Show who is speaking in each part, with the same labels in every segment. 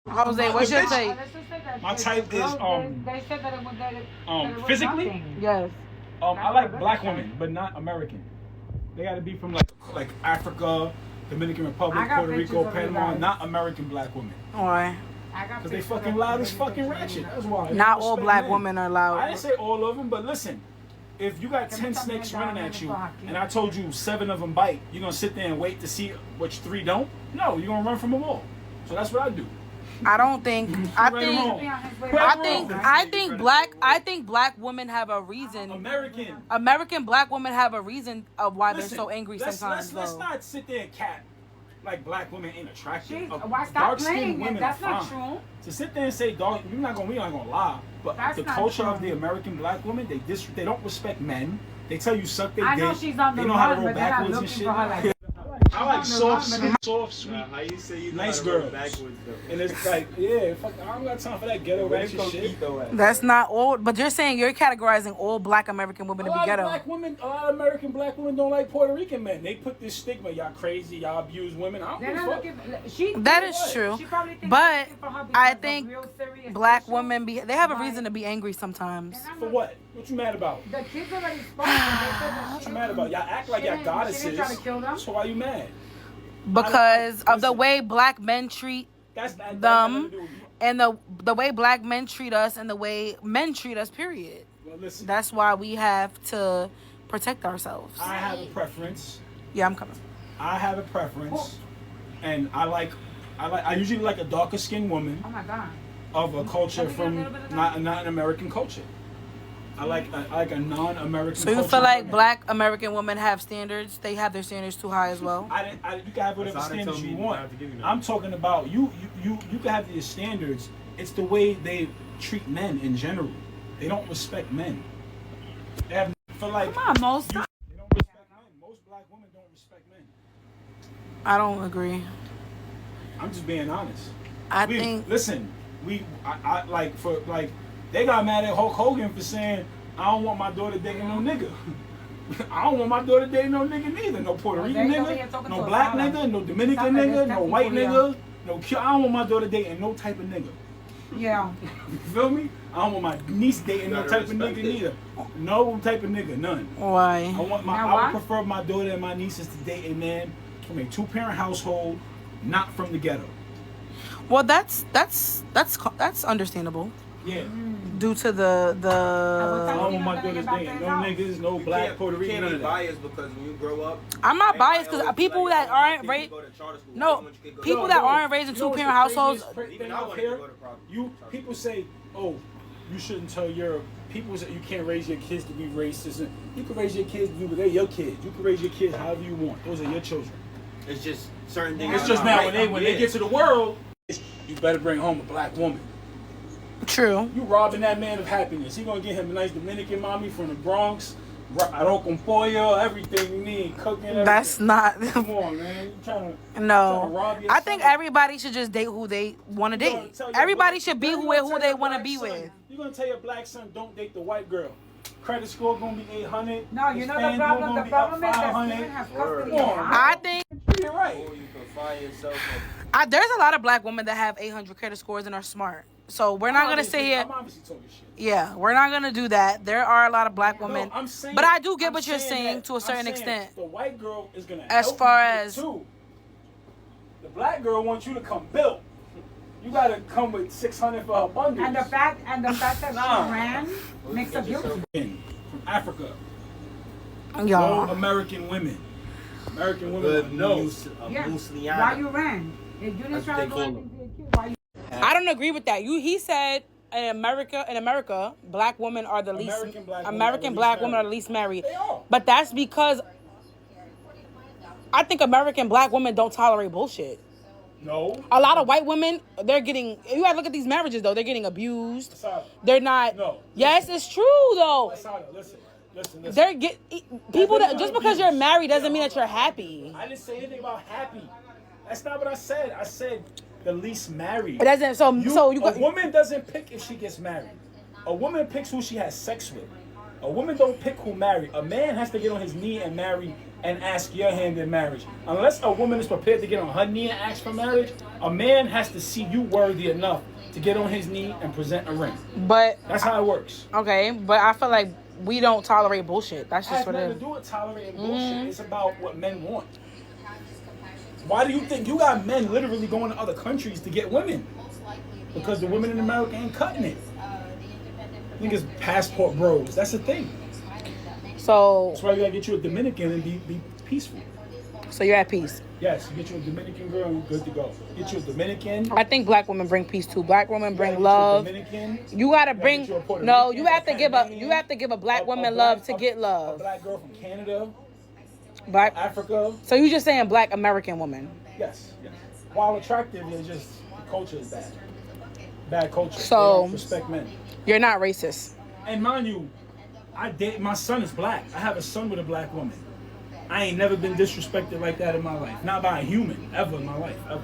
Speaker 1: Jose, what's your take?
Speaker 2: My type is
Speaker 3: They said that it was
Speaker 2: physically.
Speaker 3: nothing.
Speaker 1: Yes.
Speaker 2: I like black women, but not American. They got to be from like Africa, Dominican Republic, Puerto Rico, Panama. Not American black women.
Speaker 1: Why?
Speaker 2: Because they fucking loud as fucking ratchet. That's why.
Speaker 1: Not all black women are loud.
Speaker 2: I didn't say all of them, but listen. If you got 10 snakes running at you, and I told you 7 of them bite, you gonna sit there and wait to see which 3 don't? No, you're gonna run from them all. So that's what I do.
Speaker 1: I don't think. I think black women have a reason. American black women have a reason of why they're so angry sometimes.
Speaker 2: Let's not sit there and cat like black women ain't attractive.
Speaker 3: Why stop playing it? That's not true.
Speaker 2: To sit there and say dark, we not gonna lie. But the culture of the American black woman, they don't respect men. They tell you suck their dick.
Speaker 3: I know she's on the
Speaker 2: They know how to
Speaker 3: run,
Speaker 2: roll
Speaker 3: but they're not
Speaker 2: backwards and
Speaker 3: looking
Speaker 2: shit.
Speaker 3: for her like
Speaker 2: I like soft, sweet,
Speaker 4: how you say you
Speaker 2: nice girls. And it's like, yeah, fuck, I don't got time for that ghetto ratchet shit.
Speaker 1: That's not all, but you're saying you're categorizing all black American women to be ghetto.
Speaker 2: A lot of American black women don't like Puerto Rican men. They put this stigma, y'all crazy, y'all abuse women. I don't give a fuck.
Speaker 1: That is true. But I think black women, they have a reason to be angry sometimes.
Speaker 2: For what? What you mad about?
Speaker 3: The kids already spoke.
Speaker 2: What you mad about? Y'all act like y'all goddesses. So why you mad?
Speaker 1: Because of the way black men treat them, and the way black men treat us, and the way men treat us. Period.
Speaker 2: Well, listen.
Speaker 1: That's why we have to protect ourselves.
Speaker 2: I have a preference.
Speaker 1: Yeah, I'm coming.
Speaker 2: I have a preference, and I usually like a darker skinned woman.
Speaker 3: Oh my God.
Speaker 2: Of a culture from not an American culture. I like a non-American.
Speaker 1: So you feel like black American women have standards? They have their standards too high as well.
Speaker 2: You can have whatever standards you want. I'm talking about you can have your standards. It's the way they treat men in general. They don't respect men. They have for like.
Speaker 1: Come on, most.
Speaker 2: They don't respect men. Most black women don't respect men.
Speaker 1: I don't agree.
Speaker 2: I'm just being honest.
Speaker 1: Listen.
Speaker 2: They got mad at Hulk Hogan for saying, I don't want my daughter dating no nigga. I don't want my daughter dating no nigga neither. No Puerto Rican nigga, no black nigga, no Dominican nigga, no white nigga, no I don't want my daughter dating no type of nigga.
Speaker 3: Yeah.
Speaker 2: You feel me? I don't want my niece dating no type of nigga neither. No type of nigga, none.
Speaker 1: Why?
Speaker 2: I would prefer my daughter and my nieces to date a man from a 2-parent household, not from the ghetto.
Speaker 1: Well, that's understandable.
Speaker 2: Yeah.
Speaker 1: Due to the.
Speaker 2: I don't want my daughters dating no niggas, no black Puerto Rican.
Speaker 4: You can't be biased because when you grow up.
Speaker 1: I'm not biased because people that aren't raised. No, people that aren't raised in 2-parent households.
Speaker 2: People say, oh, you shouldn't tell your people say you can't raise your kids to be racist. You can raise your kids to be, but they're your kids. You can raise your kids however you want. Those are your children.
Speaker 4: It's just certain things.
Speaker 2: It's just now when they get to the world, you better bring home a black woman.
Speaker 1: True.
Speaker 2: You robbing that man of happiness. He gonna get him a nice Dominican mommy from the Bronx, arroz con pollo, everything you need, cooking. Everything.
Speaker 1: That's not.
Speaker 2: Come on, man. You trying to
Speaker 1: no. I think everybody should just date who they want to date. Everybody should be who they want to be with.
Speaker 2: You're gonna tell your black son, don't date the white girl. Credit score gonna be 800.
Speaker 3: No, you know the problem. The problem is that Steven has custody.
Speaker 1: I think
Speaker 2: you're right.
Speaker 4: You can find yourself.
Speaker 1: There's a lot of black women that have 800 credit scores and are smart. So we're not gonna sit here.
Speaker 2: I'm obviously talking shit.
Speaker 1: Yeah, we're not gonna do that. There are a lot of black women, but I do get what you're saying to a certain extent.
Speaker 2: The white girl is gonna
Speaker 1: as
Speaker 2: help
Speaker 1: far
Speaker 2: you
Speaker 1: as
Speaker 2: too. The black girl wants you to come built. You gotta come with 600 for her bundles.
Speaker 3: And the fact that she ran makes her beautiful.
Speaker 2: From Africa.
Speaker 1: Y'all.
Speaker 2: No American women. American women no.
Speaker 3: Yeah. Why you ran? If you didn't try to go into your kid, why you?
Speaker 1: I don't agree with that. He said in America, black women are the least American black women are the least married. But that's because I think American black women don't tolerate bullshit.
Speaker 2: No.
Speaker 1: A lot of white women, they're getting. You gotta look at these marriages though. They're getting abused. They're not.
Speaker 2: No.
Speaker 1: Yes, it's true though.
Speaker 2: Listen.
Speaker 1: They're people that just because you're married doesn't mean that you're happy.
Speaker 2: I didn't say anything about happy. That's not what I said. I said the least married.
Speaker 1: It doesn't.
Speaker 2: A woman doesn't pick if she gets married. A woman picks who she has sex with. A woman don't pick who marry. A man has to get on his knee and marry and ask your hand in marriage. Unless a woman is prepared to get on her knee and ask for marriage, a man has to see you worthy enough to get on his knee and present a ring.
Speaker 1: But
Speaker 2: that's how it works.
Speaker 1: Okay, but I feel like we don't tolerate bullshit. That's just what it is.
Speaker 2: It has nothing to do with tolerating bullshit. It's about what men want. Why do you think you got men literally going to other countries to get women? Because the women in America ain't cutting it. Niggas passport bros. That's the thing.
Speaker 1: So
Speaker 2: that's why you gotta get you a Dominican and be peaceful.
Speaker 1: So you're at peace.
Speaker 2: Yes, you get you a Dominican girl and you're good to go. Get you a Dominican.
Speaker 1: I think black women bring peace too. Black women bring love. You gotta bring. No, you have to give a black woman love to get love.
Speaker 2: A black girl from Canada.
Speaker 1: Black
Speaker 2: Africa.
Speaker 1: So you just saying black American woman?
Speaker 2: Yes. While attractive, it's just the culture is bad. Bad culture.
Speaker 1: So
Speaker 2: respect men.
Speaker 1: You're not racist.
Speaker 2: And mind you, my son is black. I have a son with a black woman. I ain't never been disrespected like that in my life. Not by a human, ever in my life, ever.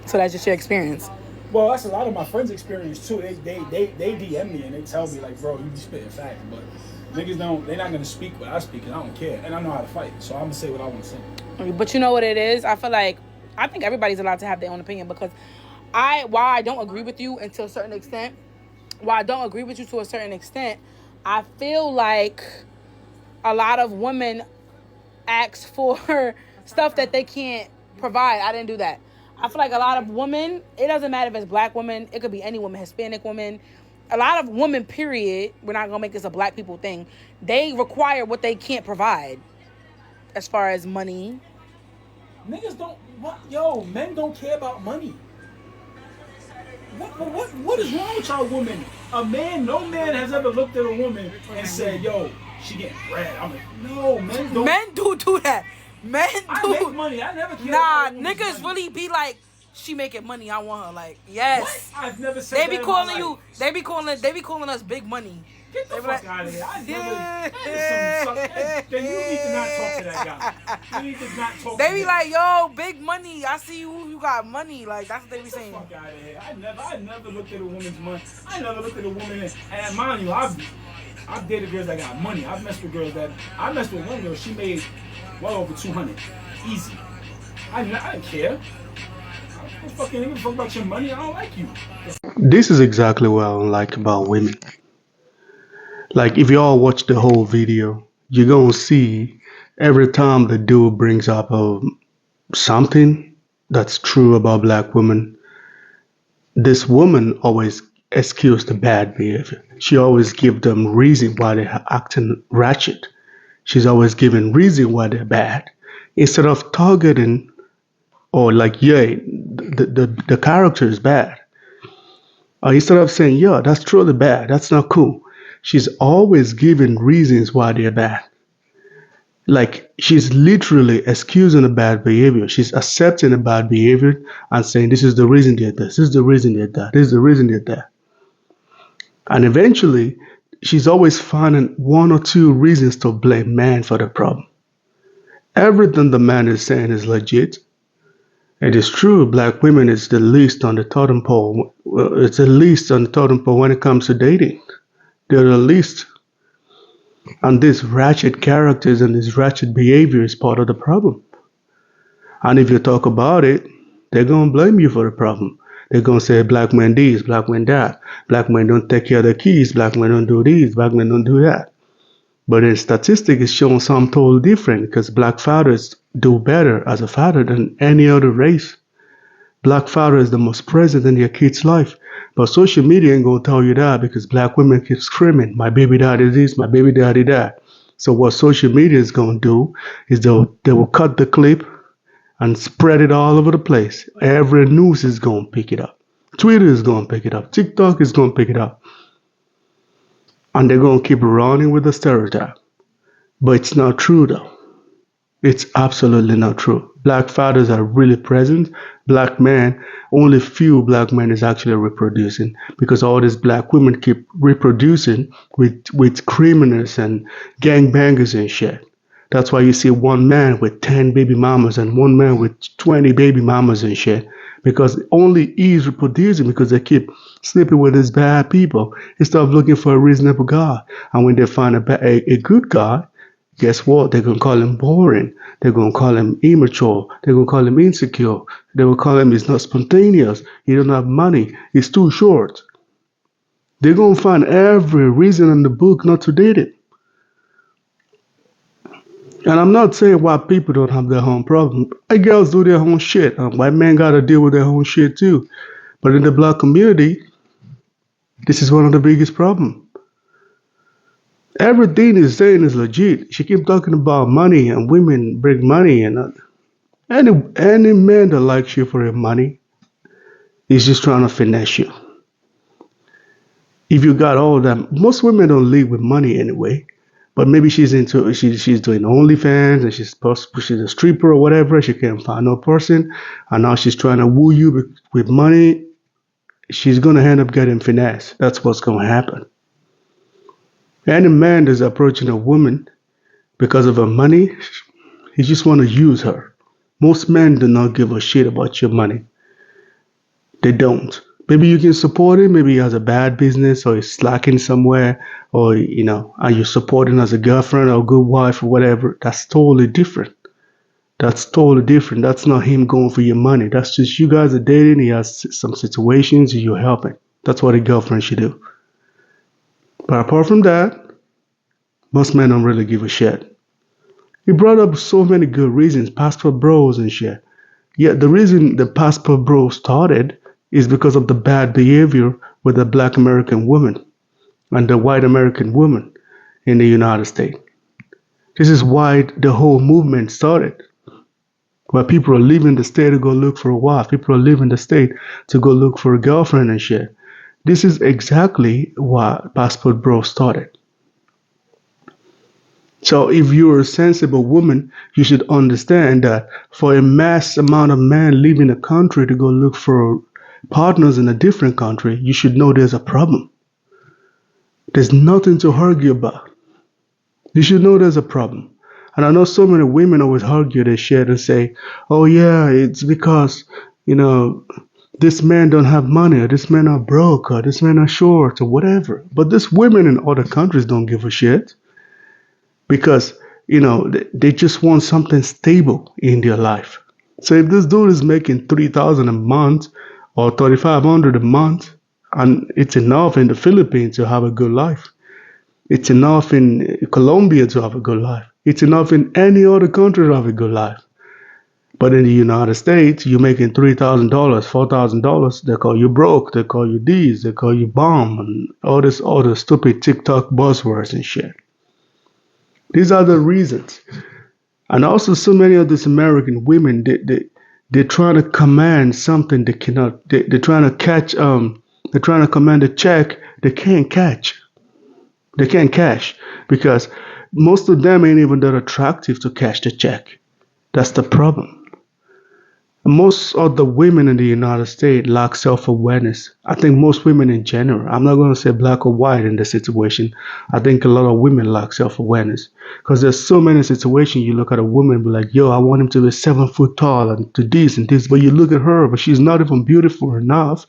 Speaker 1: So that's just your experience?
Speaker 2: Well, that's a lot of my friends' experience too. They DM me and they tell me like, bro, you be spitting facts, but niggas they're not gonna speak what I speak, and I don't care, and I know how to fight, so I'm gonna say what I want to say.
Speaker 1: But you know what it is? I think everybody's allowed to have their own opinion, because while I don't agree with you to a certain extent, I feel like a lot of women ask for stuff that they can't provide. I didn't do that. I feel like a lot of women, it doesn't matter if it's black women, it could be any woman, Hispanic woman, a lot of women, period, we're not going to make this a black people thing, they require what they can't provide as far as money.
Speaker 2: Niggas don't, men don't care about money. What is wrong with y'all women? No man has ever looked at a woman and said, yo, she getting bread. I'm like, no, men don't.
Speaker 1: Men do that. Men do.
Speaker 2: I make money. I never care.
Speaker 1: Nah, niggas really be like, she making money. I want her. Like, yes.
Speaker 2: What? I've never said
Speaker 1: that. They be calling us big money.
Speaker 2: Get the fuck out of here. Then you need to not talk to that guy. You need to not talk
Speaker 1: They be like, yo, big money. I see you got money. Like, that's what they be saying.
Speaker 2: Get the fuck out of here. I never looked at a woman's money. I never looked at a woman and mind you, I've dated girls that got money. I messed with one girl, she made well over 200. Easy. I didn't care. I don't fucking give a fuck about your money. I don't like you.
Speaker 5: This is exactly what I don't like about women. Like, if y'all watch the whole video, you're gonna see every time the dude brings up something that's true about black women, this woman always excuse the bad behavior. She always give them reason why they're acting ratchet. She's always giving reason why they're bad. Instead of targeting or like, the character is bad. Or instead of saying, that's truly bad, that's not cool. She's always giving reasons why they're bad. Like, she's literally excusing the bad behavior. She's accepting the bad behavior and saying, this is the reason they're this, this is the reason they're that, this is the reason they're that. And eventually, she's always finding one or two reasons to blame man for the problem. Everything the man is saying is legit. It is true, black women is the least on the totem pole. It's the least on the totem pole when it comes to dating. They're the least. And these ratchet characters and this ratchet behavior is part of the problem. And if you talk about it, they're going to blame you for the problem. They're going to say black men this, black men that. Black men don't take care of their kids. Black men don't do this. Black men don't do that. But the statistic is showing something totally different, because black fathers do better as a father than any other race. Black father is the most present in their kid's life. But social media ain't going to tell you that, because black women keep screaming, my baby daddy this, my baby daddy that. So what social media is going to do is they will cut the clip and spread it all over the place. Every news is going to pick it up. Twitter is going to pick it up. TikTok is going to pick it up. And they're going to keep running with the stereotype. But it's not true, though. It's absolutely not true. Black fathers are really present. Black men, only few black men is actually reproducing, because all these black women keep reproducing with criminals and gangbangers and shit. That's why you see one man with 10 baby mamas and one man with 20 baby mamas and shit. Because only he's reproducing, because they keep sleeping with these bad people instead of looking for a reasonable God. And when they find a good God, guess what? They're going to call him boring. They're going to call him immature. They're going to call him insecure. They will call him he's not spontaneous. He don't have money. He's too short. They're going to find every reason in the book not to date him. And I'm not saying white people don't have their own problem. White girls do their own shit. And white men got to deal with their own shit too. But in the black community, this is one of the biggest problems. Everything he's saying is legit. She keep talking about money and women bring money, and any man that likes you for your money is just trying to finesse you. If you got all that, most women don't live with money anyway. But maybe she's doing OnlyFans and she's a stripper or whatever. She can't find no person, and now she's trying to woo you with money. She's gonna end up getting finesse. That's what's gonna happen. Any man that's approaching a woman because of her money, he just want to use her. Most men do not give a shit about your money. They don't. Maybe you can support him. Maybe he has a bad business or he's slacking somewhere, or are you supporting as a girlfriend or a good wife or whatever? That's totally different. That's totally different. That's not him going for your money. That's just you guys are dating. He has some situations and you're helping. That's what a girlfriend should do. But apart from that, most men don't really give a shit. He brought up so many good reasons, passport bros and shit. Yet the reason the passport bros started is because of the bad behavior with the black American woman and the white American woman in the United States. This is why the whole movement started. Where people are leaving the state to go look for a wife. People are leaving the state to go look for a girlfriend and shit. This is exactly why passport bros started. So if you're a sensible woman, you should understand that for a mass amount of men leaving the country to go look for partners in a different country, you should know there's a problem. There's nothing to argue about. You should know there's a problem. And I know so many women always argue this shit and say, oh yeah, it's because, this man don't have money, or this man are broke, or this man are short, or whatever. But these women in other countries don't give a shit. Because, they just want something stable in their life. So if this dude is making $3,000 a month or $3,500 a month, and it's enough in the Philippines to have a good life. It's enough in Colombia to have a good life. It's enough in any other country to have a good life. But in the United States, you're making $3,000, $4,000. They call you broke. They call you this. They call you bum. And all this other stupid TikTok buzzwords and shit. These are the reasons. And also so many of these American women, they're trying to command something they cannot. They're trying to catch, they're trying to command a check they can't catch. They can't cash because most of them ain't even that attractive to cash the check. That's the problem. Most of the women in the United States lack self-awareness. I think most women in general, I'm not going to say black or white in this situation. I think a lot of women lack self-awareness because there's so many situations you look at a woman and be like, yo, I want him to be 7 foot tall and to this and this. But you look at her, but she's not even beautiful enough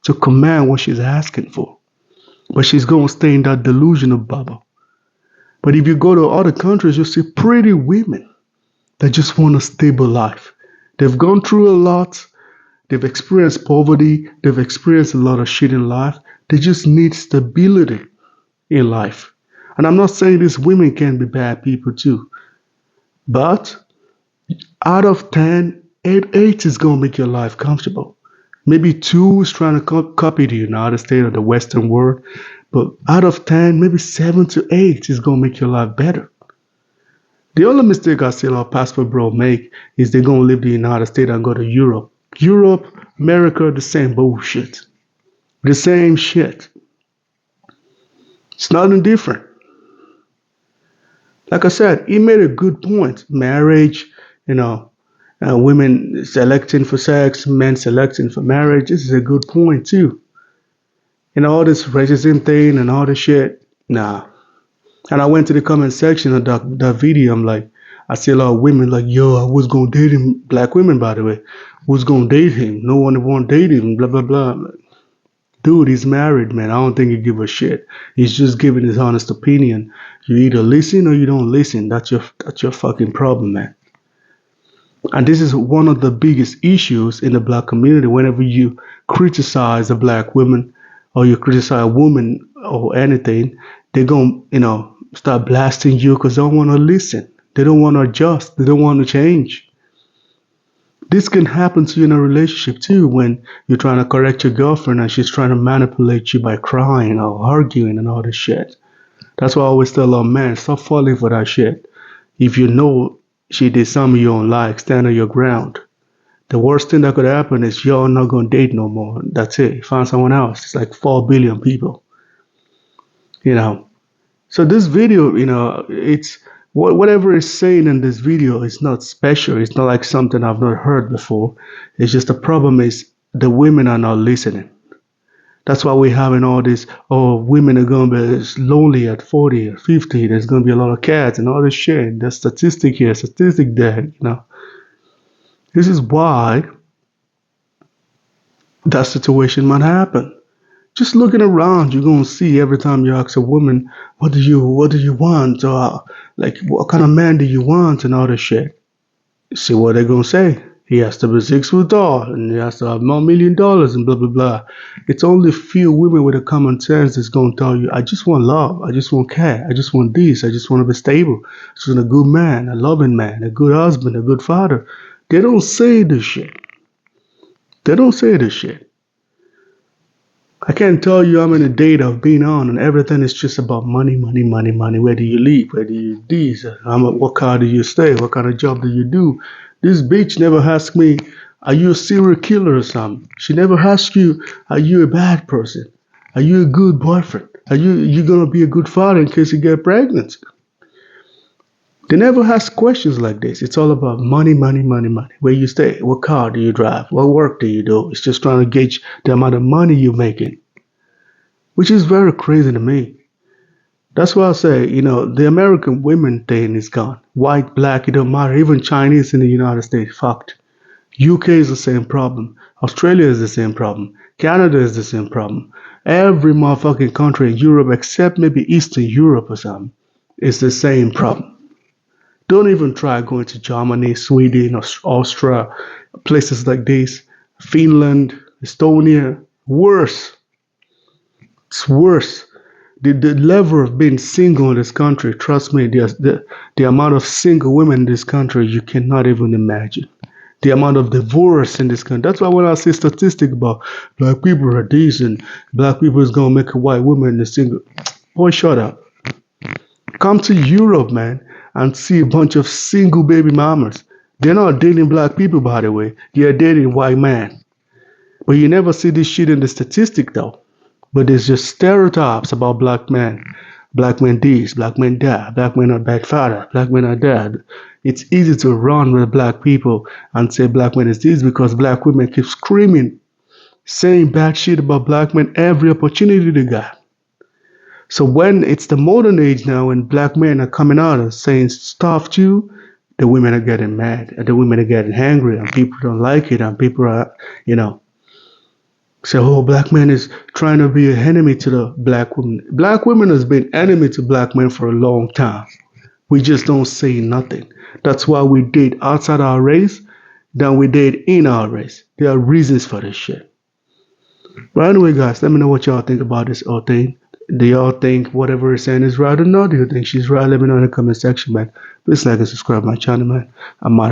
Speaker 5: to command what she's asking for. But she's going to stay in that delusional bubble. But if you go to other countries, you'll see pretty women that just want a stable life. They've gone through a lot. They've experienced poverty. They've experienced a lot of shit in life. They just need stability in life. And I'm not saying these women can be bad people too. But out of 10, 8 is going to make your life comfortable. Maybe 2 is trying to copy the United States or the Western world. But out of 10, maybe 7 to 8 is going to make your life better. The only mistake I see a lot of passport bro make is they're going to leave the United States and go to Europe. Europe, America, the same bullshit. The same shit. It's nothing different. Like I said, he made a good point. Marriage, women selecting for sex, men selecting for marriage. This is a good point too. All this racism thing and all this shit. Nah. And I went to the comment section of that video. I'm like, I see a lot of women like, yo, I was going to date him. Black women, by the way. Was going to date him. No one won't date him. Blah, blah, blah. Dude, he's married, man. I don't think he give a shit. He's just giving his honest opinion. You either listen or you don't listen. That's your fucking problem, man. And this is one of the biggest issues in the black community. Whenever you criticize a black woman or you criticize a woman or anything, they're going to, start blasting you because they don't want to listen. They don't want to adjust. They don't want to change. This can happen to you in a relationship too when you're trying to correct your girlfriend and she's trying to manipulate you by crying or arguing and all this shit. That's why I always tell a man, stop falling for that shit. If you know she did something you don't like, stand on your ground. The worst thing that could happen is you're not going to date no more. That's it. Find someone else. It's like 4 billion people. So this video, it's whatever it's saying in this video is not special. It's not like something I've not heard before. It's just the problem is the women are not listening. That's why we're having all this, women are going to be lonely at 40 or 50. There's going to be a lot of cats and all this shit. There's statistic here, statistic there, This is why that situation might happen. Just looking around, you're going to see every time you ask a woman, what do you want? Or what kind of man do you want? And all this shit. See what they're going to say. He has to be 6 foot tall and he has to have $1 million and blah, blah, blah. It's only few women with a common sense that's going to tell you, I just want love. I just want care. I just want this. I just want to be stable. I just want a good man, a loving man, a good husband, a good father. They don't say this shit. They don't say this shit. I can't tell you how many dates I've been on and everything is just about money, money, money, money. Where do you live? Where do you do this? What car do you stay? What kind of job do you do? This bitch never asked me, are you a serial killer or something? She never asked you, are you a bad person? Are you a good boyfriend? Are you going to be a good father in case you get pregnant? They never ask questions like this. It's all about money, money, money, money. Where you stay? What car do you drive? What work do you do? It's just trying to gauge the amount of money you're making, which is very crazy to me. That's why I say, the American women thing is gone. White, black, it don't matter. Even Chinese in the United States, fucked. UK is the same problem. Australia is the same problem. Canada is the same problem. Every motherfucking country in Europe, except maybe Eastern Europe or something, is the same problem. Don't even try going to Germany, Sweden, Austria, places like this. Finland, Estonia, worse. It's worse. The level of being single in this country, trust me, the amount of single women in this country, you cannot even imagine. The amount of divorce in this country. That's why when I see statistics about black people are decent, black people is going to make a white woman a single. Boy, shut up. Come to Europe, man, and see a bunch of single baby mamas. They're not dating black people, by the way. They're dating white men. But you never see this shit in the statistic, though. But there's just stereotypes about black men. Black men this, black men that, black men are bad father, black men are that. It's easy to run with black people and say black men is this because black women keep screaming, saying bad shit about black men every opportunity they got. So when it's the modern age now and black men are coming out and saying stuff too, the women are getting mad and the women are getting angry and people don't like it and people are, say, black man is trying to be an enemy to the black woman. Black women has been enemy to black men for a long time. We just don't say nothing. That's why we date outside our race than we date in our race. There are reasons for this shit. But anyway, guys, let me know what y'all think about this whole thing. Do y'all think whatever it's saying is right or not? Do you think she's right? Let me know in the comment section, man. Please like and subscribe to my channel, man. I'm out.